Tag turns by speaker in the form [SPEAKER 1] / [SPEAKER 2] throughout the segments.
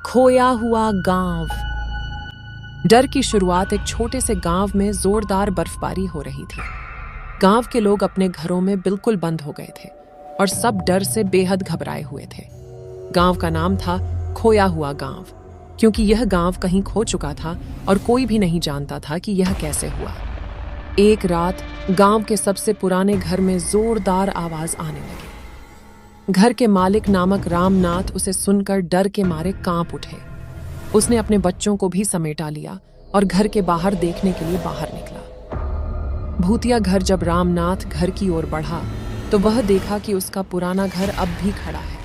[SPEAKER 1] खोया हुआ गांव। डर की शुरुआत एक छोटे से गांव में जोरदार बर्फबारी हो रही थी। गांव के लोग अपने घरों में बिल्कुल बंद हो गए थे और सब डर से बेहद घबराए हुए थे। गांव का नाम था खोया हुआ गांव, क्योंकि यह गांव कहीं खो चुका था और कोई भी नहीं जानता था कि यह कैसे हुआ। एक रात गांव के सबसे पुराने घर में जोरदार आवाज आने लगी। घर के मालिक नामक रामनाथ उसे सुनकर डर के मारे कांप उठे। उसने अपने बच्चों को भी समेटा लिया और घर के बाहर देखने के लिए बाहर निकला। भूतिया घर जब रामनाथ घर की ओर बढ़ा तो वह देखा कि उसका पुराना घर अब भी खड़ा है,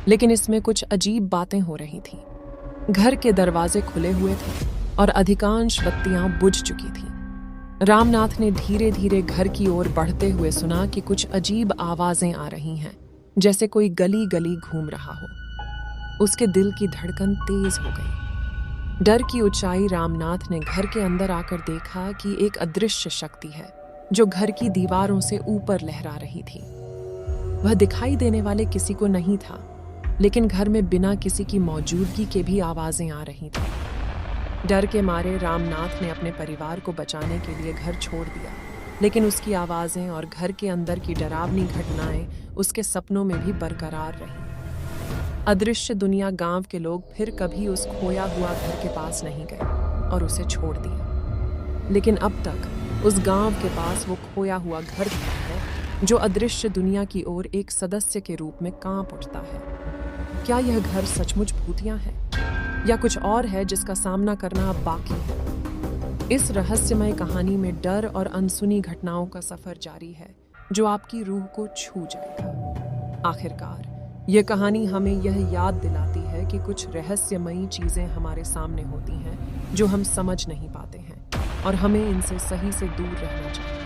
[SPEAKER 1] लेकिन इसमें कुछ अजीब बातें हो रही थीं। घर के दरवाजे खुले हुए थे और अधिकांश बत्तियां बुझ चुकी थीं। रामनाथ ने धीरे धीरे घर की ओर बढ़ते हुए सुना कि कुछ अजीब आवाजें आ रही हैं, जैसे कोई गली गली घूम रहा हो। उसके दिल की धड़कन तेज हो गई। डर की ऊंचाई रामनाथ ने घर के अंदर आकर देखा कि एक अदृश्य शक्ति है जो घर की दीवारों से ऊपर लहरा रही थी। वह दिखाई देने वाले किसी को नहीं था, लेकिन घर में बिना किसी की मौजूदगी के भी आवाजें आ रही थीं। डर के मारे रामनाथ ने अपने परिवार को बचाने के लिए घर छोड़ दिया, लेकिन उसकी आवाजें और घर के अंदर की डरावनी घटनाएं उसके सपनों में भी बरकरार रहीं। अदृश्य दुनिया गांव के लोग फिर कभी उस खोया हुआ घर के पास नहीं गए और उसे छोड़ दिया। लेकिन अब तक उस गांव के पास वो खोया हुआ घर है जो अदृश्य दुनिया की ओर एक सदस्य के रूप में कांप उठता है। क्या यह घर सचमुच भूतिया है या कुछ और है जिसका सामना करना अब बाकी है? इस रहस्यमय कहानी में डर और अनसुनी घटनाओं का सफर जारी है जो आपकी रूह को छू जाएगा। आखिरकार यह कहानी हमें यह याद दिलाती है कि कुछ रहस्यमयी चीजें हमारे सामने होती हैं जो हम समझ नहीं पाते हैं और हमें इनसे सही से दूर रहना चाहिए।